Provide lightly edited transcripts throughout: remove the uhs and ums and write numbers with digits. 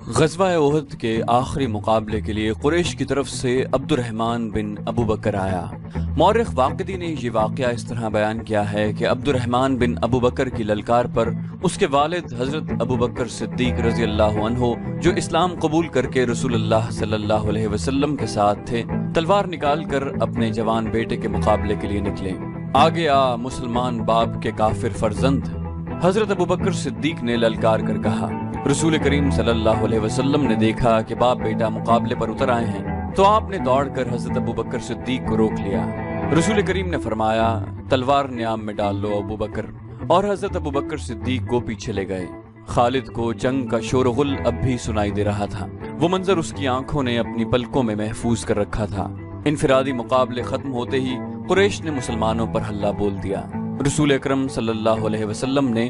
غزوہ احد کے آخری مقابلے کے لیے قریش کی طرف سے عبد الرحمن بن ابو بکر آیا۔ مورخ واقدی نے یہ واقعہ اس طرح بیان کیا ہے کہ عبد الرحمن بن ابو بکر کی للکار پر اس کے والد حضرت ابو بکر صدیق رضی اللہ عنہ، جو اسلام قبول کر کے رسول اللہ صلی اللہ علیہ وسلم کے ساتھ تھے، تلوار نکال کر اپنے جوان بیٹے کے مقابلے کے لیے نکلے۔ آگے آ مسلمان باپ کے کافر فرزند، حضرت ابو بکر صدیق نے للکار کر کہا۔ رسول کریم صلی اللہ علیہ وسلم نے دیکھا کہ باپ بیٹا مقابلے پر اتر آئے ہیں تو آپ نے دوڑ کر حضرت ابو بکر صدیق کو روک لیا۔ رسول کریم نے فرمایا، تلوار نیام میں ڈال لو ابو بکر، اور حضرت ابو بکر صدیق کو پیچھے لے گئے۔ خالد کو جنگ کا شور و غل اب بھی سنائی دے رہا تھا۔ وہ منظر اس کی آنکھوں نے اپنی پلکوں میں محفوظ کر رکھا تھا۔ انفرادی مقابلے ختم ہوتے ہی قریش نے مسلمانوں پر حلہ بول دیا۔ رسول اکرم صلی اللہ علیہ وسلم نے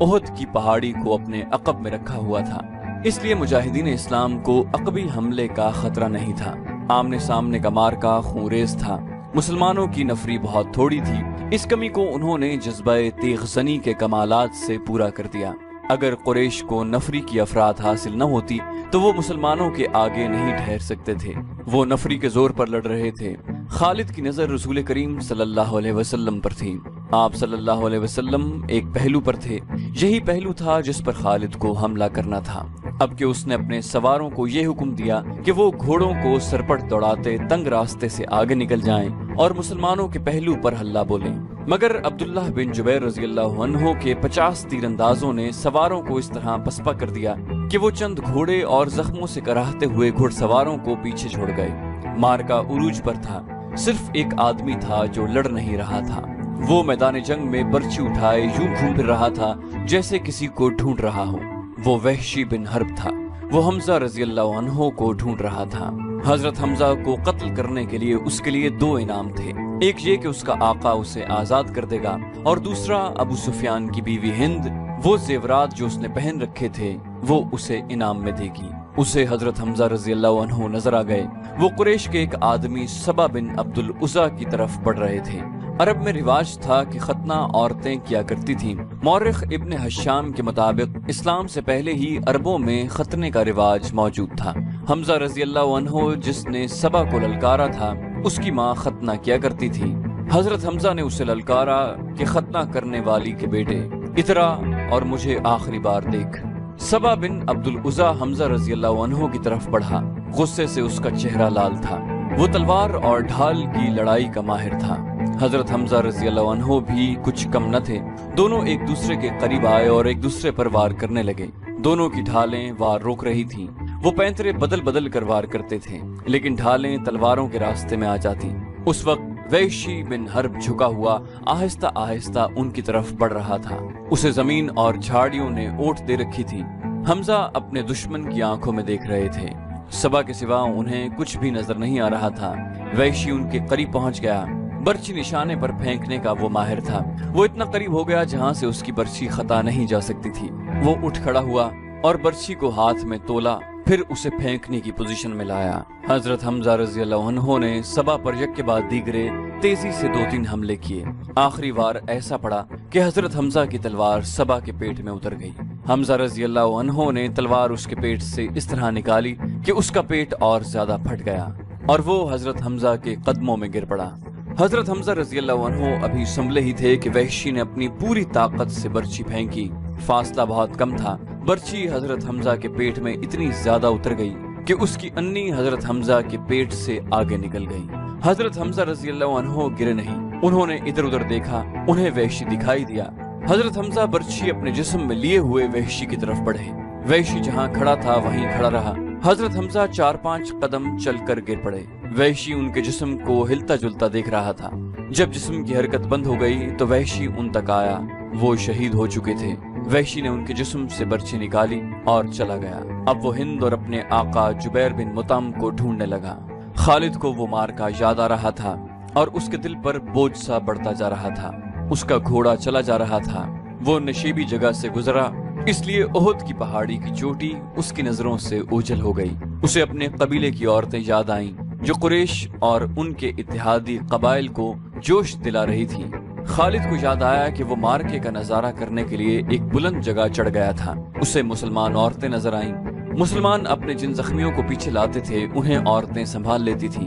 احد کی پہاڑی کو اپنے عقب میں رکھا ہوا تھا، اس لیے مجاہدین اسلام کو عقبی حملے کا خطرہ نہیں تھا۔ آمنے سامنے کا مارکا خونریز تھا۔ مسلمانوں کی نفری بہت تھوڑی تھی، اس کمی کو انہوں نے جذبہ تیغ زنی کے کمالات سے پورا کر دیا۔ اگر قریش کو نفری کی افراد حاصل نہ ہوتی تو وہ مسلمانوں کے آگے نہیں ٹھہر سکتے تھے۔ وہ نفری کے زور پر لڑ رہے تھے۔ خالد کی نظر رسول کریم صلی اللہ علیہ وسلم پر تھی۔ آپ صلی اللہ علیہ وسلم ایک پہلو پر تھے، یہی پہلو تھا جس پر خالد کو حملہ کرنا تھا۔ اب کہ اس نے اپنے سواروں کو یہ حکم دیا کہ وہ گھوڑوں کو سرپٹ دوڑاتے تنگ راستے سے آگے نکل جائیں اور مسلمانوں کے پہلو پر حلہ بولیں، مگر عبداللہ بن جبیر رضی اللہ عنہ کے 50 تیر اندازوں نے سواروں کو اس طرح پسپا کر دیا کہ وہ چند گھوڑے اور زخموں سے کراہتے ہوئے گھڑ سواروں کو پیچھے چھوڑ گئے۔ مارکا عروج پر تھا، صرف ایک آدمی تھا جو لڑ نہیں رہا تھا۔ وہ میدان جنگ میں برچی اٹھائے یوں گھوم پھر رہا تھا جیسے کسی کو ڈھونڈ رہا ہو۔ وہ وحشی بن حرب تھا۔ وہ حمزہ رضی اللہ عنہ کو ڈھونڈ رہا تھا۔ حضرت حمزہ کو قتل کرنے کے لیے اس کے لیے 2 انعام تھے، ایک یہ کہ اس کا آقا اسے آزاد کر دے گا، اور دوسرا ابو سفیان کی بیوی ہند وہ زیورات جو اس نے پہن رکھے تھے وہ اسے انعام میں دے گی۔ اسے حضرت حمزہ رضی اللہ عنہ نظر آ گئے۔ وہ قریش کے ایک آدمی سبا بن عبد العزا کی طرف بڑھ رہے تھے۔ عرب میں رواج تھا کہ ختنہ عورتیں کیا کرتی تھیں۔ مورخ ابن حشام کے مطابق اسلام سے پہلے ہی عربوں میں ختنے کا رواج موجود تھا۔ حمزہ رضی اللہ عنہ جس نے سبا کو للکارا تھا، اس کی ماں ختنہ کیا کرتی تھی۔ حضرت حمزہ نے اسے للکارا کہ ختنہ کرنے والی کے بیٹے اترا اور مجھے آخری بار دیکھ۔ سبا بن عبد العزا حمزہ رضی اللہ عنہ کی طرف بڑھا۔ غصے سے اس کا چہرہ لال تھا۔ وہ تلوار اور ڈھال کی لڑائی کا ماہر تھا۔ حضرت حمزہ رضی اللہ عنہ بھی کچھ کم نہ تھے۔ دونوں ایک دوسرے کے قریب آئے اور ایک دوسرے پر وار کرنے لگے۔ دونوں کی ڈھالیں وار روک رہی تھیں۔ وہ پینترے بدل بدل کر وار کرتے تھے، لیکن ڈھالیں تلواروں کے راستے میں آ جاتی۔ اس وقت وحشی بن حرب جھکا ہوا آہستہ آہستہ ان کی طرف بڑھ رہا تھا۔ اسے زمین اور جھاڑیوں نے اوٹ دے رکھی تھی۔ حمزہ اپنے دشمن کی آنکھوں میں دیکھ رہے تھے۔ سبا کے سوا انہیں کچھ بھی نظر نہیں آ رہا تھا۔ وحشی ان کے قریب پہنچ گیا۔ برچی نشانے پر پھینکنے کا وہ ماہر تھا۔ وہ اتنا قریب ہو گیا جہاں سے اس کی برچی خطا نہیں جا سکتی تھی۔ وہ اٹھ کھڑا ہوا اور برچی کو ہاتھ میں تولا، پھر اسے پھینکنے کی پوزیشن میں لایا۔ حضرت حمزہ رضی اللہ عنہ نے سبا پر یک کے بعد دیگرے تیزی سے 2-3 حملے کیے۔ آخری وار ایسا پڑا کہ حضرت حمزہ کی تلوار سبا کے پیٹ میں اتر گئی۔ حمزہ رضی اللہ عنہ نے تلوار اس کے پیٹ سے اس طرح نکالی کہ اس کا پیٹ اور زیادہ پھٹ گیا اور وہ حضرت حمزہ کے قدموں میں گر پڑا۔ حضرت حمزہ رضی اللہ عنہ ابھی سنبھلے ہی تھے کہ وحشی نے اپنی پوری طاقت سے برچی پھینکی۔ فاصلہ بہت کم تھا۔ برچی حضرت حمزہ کے پیٹ میں اتنی زیادہ اتر گئی کہ اس کی انی حضرت حمزہ کے پیٹ سے آگے نکل گئی۔ حضرت حمزہ رضی اللہ عنہ گرے نہیں۔ انہوں نے ادھر ادھر دیکھا، انہیں وحشی دکھائی دیا۔ حضرت حمزہ برچی اپنے جسم میں لیے ہوئے وحشی کی طرف بڑھے۔ وحشی جہاں کھڑا تھا وہیں کھڑا رہا۔ حضرت حمزہ 4-5 قدم چل کر گر پڑے۔ وحشی ان کے جسم کو ہلتا جلتا دیکھ رہا تھا۔ جب جسم کی حرکت بند ہو گئی تو وحشی ان تک آیا۔ وہ شہید ہو چکے تھے۔ وحشی نے ان کے جسم سے برچی نکالی اور چلا گیا۔ اب وہ ہند اور اپنے آقا جبیر بن مطعم کو ڈھونڈنے لگا۔ خالد کو وہ مارکا یاد آ رہا تھا اور اس کے دل پر بوجھ سا بڑھتا جا رہا تھا۔ اس کا گھوڑا چلا جا رہا تھا۔ وہ نشیبی جگہ سے گزرا، اس لیے احد کی پہاڑی کی چوٹی اس کی نظروں سے اوجھل ہو گئی۔ اسے اپنے قبیلے کی عورتیں یاد آئیں جو قریش اور ان کے اتحادی قبائل کو جوش دلا رہی تھیں۔ خالد کو یاد آیا کہ وہ مارکے کا نظارہ کرنے کے لیے ایک بلند جگہ چڑھ گیا تھا۔ اسے مسلمان عورتیں نظر آئیں۔ مسلمان اپنے جن زخمیوں کو پیچھے لاتے تھے انہیں عورتیں سنبھال لیتی تھیں،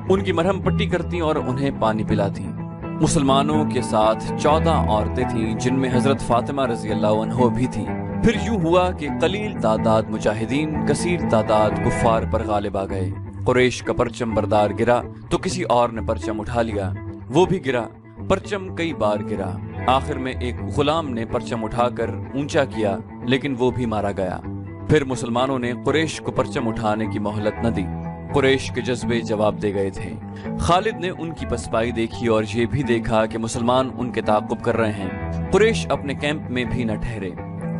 ان کی مرہم پٹی کرتی اور انہیں پانی پلاتی۔ مسلمانوں کے ساتھ 14 عورتیں تھیں جن میں حضرت فاطمہ رضی اللہ عنہ بھی تھیں۔ پھر یوں ہوا کہ قلیل تعداد مجاہدین کثیر تعداد کفار پر غالب آ گئے۔ قریش کا پرچم بردار گرا تو کسی اور نے پرچم اٹھا لیا، وہ بھی گرا، پرچم کئی بار گرا۔ آخر میں ایک غلام نے پرچم اٹھا کر اونچا کیا لیکن وہ بھی مارا گیا۔ پھر مسلمانوں نے قریش کو پرچم اٹھانے کی مہلت نہ دی۔ قریش کے جذبے جواب دے گئے تھے۔ خالد نے ان کی پسپائی دیکھی اور یہ بھی دیکھا کہ مسلمان ان کے تعاقب کر رہے ہیں۔ قریش اپنے کیمپ میں بھی نہ ٹھہرے،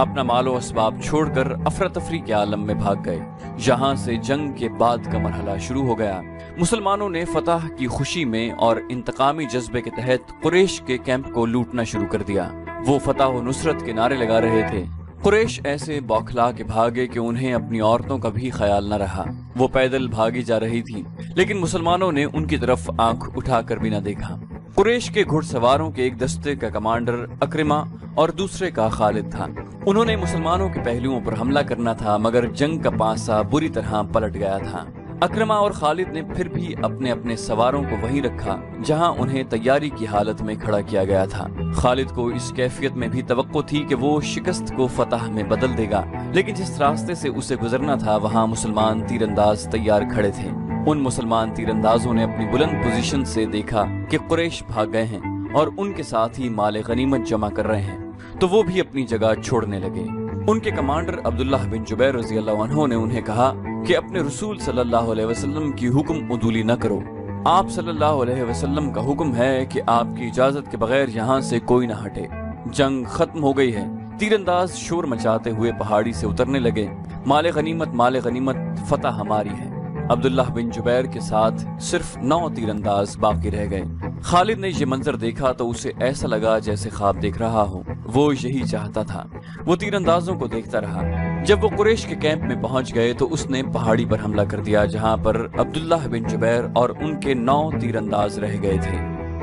اپنا مال و اسباب چھوڑ کر افراتفری کے عالم میں بھاگ گئے۔ یہاں سے جنگ کے بعد کا مرحلہ شروع ہو گیا۔ مسلمانوں نے فتح کی خوشی میں اور انتقامی جذبے کے تحت قریش کے کیمپ کو لوٹنا شروع کر دیا۔ وہ فتح و نصرت کے نعرے لگا رہے تھے۔ قریش ایسے بوکھلا کے بھاگے کہ انہیں اپنی عورتوں کا بھی خیال نہ رہا۔ وہ پیدل بھاگی جا رہی تھی لیکن مسلمانوں نے ان کی طرف آنکھ اٹھا کر بھی نہ دیکھا۔ قریش کے گھڑ سواروں کے ایک دستے کا کمانڈر اکرمہ اور دوسرے کا خالد تھا۔ انہوں نے مسلمانوں کے پہلوؤں پر حملہ کرنا تھا مگر جنگ کا پانسا بری طرح پلٹ گیا تھا۔ اکرمہ اور خالد نے پھر بھی اپنے اپنے سواروں کو وہیں رکھا جہاں انہیں تیاری کی حالت میں کھڑا کیا گیا تھا۔ خالد کو اس کیفیت میں بھی توقع تھی کہ وہ شکست کو فتح میں بدل دے گا، لیکن جس راستے سے اسے گزرنا تھا وہاں مسلمان تیر انداز تیار کھڑے تھے۔ ان مسلمان تیر اندازوں نے اپنی بلند پوزیشن سے دیکھا کہ قریش بھاگ گئے ہیں اور ان کے ساتھ ہی مال غنیمت جمع کر رہے ہیں، تو وہ بھی اپنی جگہ چھوڑنے لگے۔ ان کے کمانڈر عبداللہ بن جبیر رضی اللہ عنہ نے انہیں کہا کہ اپنے رسول صلی اللہ علیہ وسلم کی حکم عدولی نہ کرو۔ آپ صلی اللہ علیہ وسلم کا حکم ہے کہ آپ کی اجازت کے بغیر یہاں سے کوئی نہ ہٹے۔ جنگ ختم ہو گئی ہے۔ تیر انداز شور مچاتے ہوئے پہاڑی سے اترنے لگے۔ مال غنیمت، فتح ہماری ہے۔ عبداللہ بن جبیر کے ساتھ صرف 9 تیر انداز باقی رہ گئے۔ خالد نے یہ منظر دیکھا تو اسے ایسا لگا جیسے خواب دیکھ رہا ہو۔ وہ یہی چاہتا تھا۔ وہ تیر اندازوں کو دیکھتا رہا۔ جب وہ قریش کے کیمپ میں پہنچ گئے تو اس نے پہاڑی پر حملہ کر دیا جہاں پر عبداللہ بن جبیر اور ان کے 9 تیر انداز رہ گئے تھے۔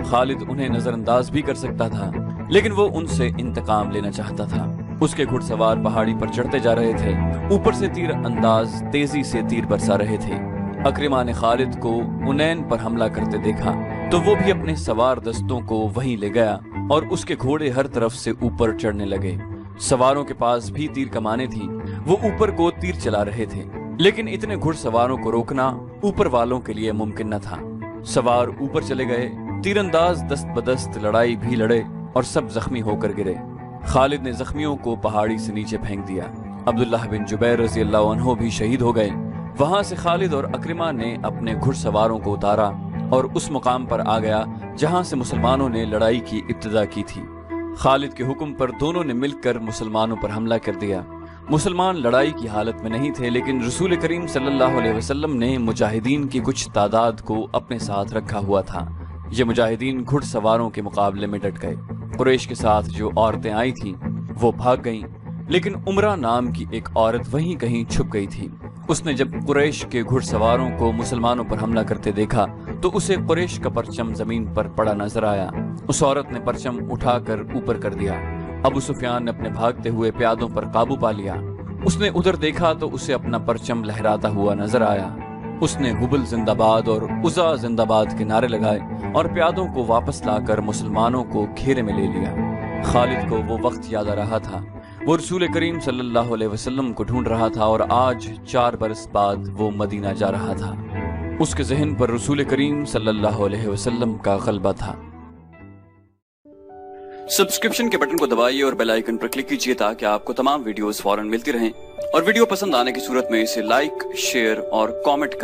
خالد انہیں نظر انداز بھی کر سکتا تھا لیکن وہ ان سے انتقام لینا چاہتا تھا۔ اس کے گھڑ سوار پہاڑی پر چڑھتے جا رہے تھے، اوپر سے تیر انداز تیزی سے تیر برسا رہے تھے۔ اکرمہ نے خالد کو انین پر حملہ کرتے دیکھا تو وہ بھی اپنے سوار دستوں کو وہیں لے گیا اور اس کے گھوڑے ہر طرف سے اوپر چڑھنے لگے۔ سواروں کے پاس بھی تیر کمانیں تھیں، وہ اوپر کو تیر چلا رہے تھے لیکن اتنے گھڑ سواروں کو روکنا اوپر والوں کے لیے ممکن نہ تھا۔ سوار اوپر چلے گئے، تیر انداز دست بدست لڑائی بھی لڑے اور سب زخمی ہو کر گرے۔ خالد نے زخمیوں کو پہاڑی سے نیچے پھینک دیا۔ عبداللہ بن جبیر رضی اللہ عنہ بھی شہید ہو گئے۔ وہاں سے خالد اور اکرمہ نے اپنے گھڑ سواروں کو اتارا اور اس مقام پر آ گیا جہاں سے مسلمانوں نے لڑائی کی ابتدا کی تھی۔ خالد کے حکم پر دونوں نے مل کر مسلمانوں پر حملہ کر دیا۔ مسلمان لڑائی کی حالت میں نہیں تھے لیکن رسول کریم صلی اللہ علیہ وسلم نے مجاہدین کی کچھ تعداد کو اپنے ساتھ رکھا ہوا تھا۔ یہ مجاہدین گھڑ سواروں کے مقابلے میں ڈٹ گئے۔ قریش کے ساتھ جو عورتیں آئی تھیں وہ بھاگ گئیں لیکن عمرہ نام کی ایک عورت وہیں کہیں چھپ گئی تھی۔ اس نے جب قریش کے گھڑ سواروں کو مسلمانوں پر حملہ کرتے دیکھا تو اسے قریش کا پرچم زمین پر پڑا نظر آیا۔ اس عورت نے پرچم اٹھا کر اوپر کر دیا۔ ابو سفیان نے اپنے بھاگتے ہوئے پیادوں پر قابو پا لیا۔ اس نے ادھر دیکھا تو اسے اپنا پرچم لہراتا ہوا نظر آیا۔ اس نے حبل زندہ باد اور عزا زندہ باد کے نعرے لگائے اور پیادوں کو واپس لا کر مسلمانوں کو گھیرے میں لے لیا۔ خالد کو وہ وقت یاد آ رہا تھا۔ وہ رسول کریم صلی اللہ علیہ وسلم کو ڈھونڈ رہا تھا اور آج 4 برس بعد وہ مدینہ جا رہا تھا۔ اس کے ذہن پر رسول کریم صلی اللہ علیہ وسلم کا غلبہ تھا۔ سبسکرپشن کے بٹن کو دبائیے اور بیل آئیکن پر کلک کیجیے تاکہ آپ کو تمام ویڈیوز فوراً ملتی رہیں، اور ویڈیو پسند آنے کی صورت میں اسے لائک، شیئر اور کامنٹ کرنا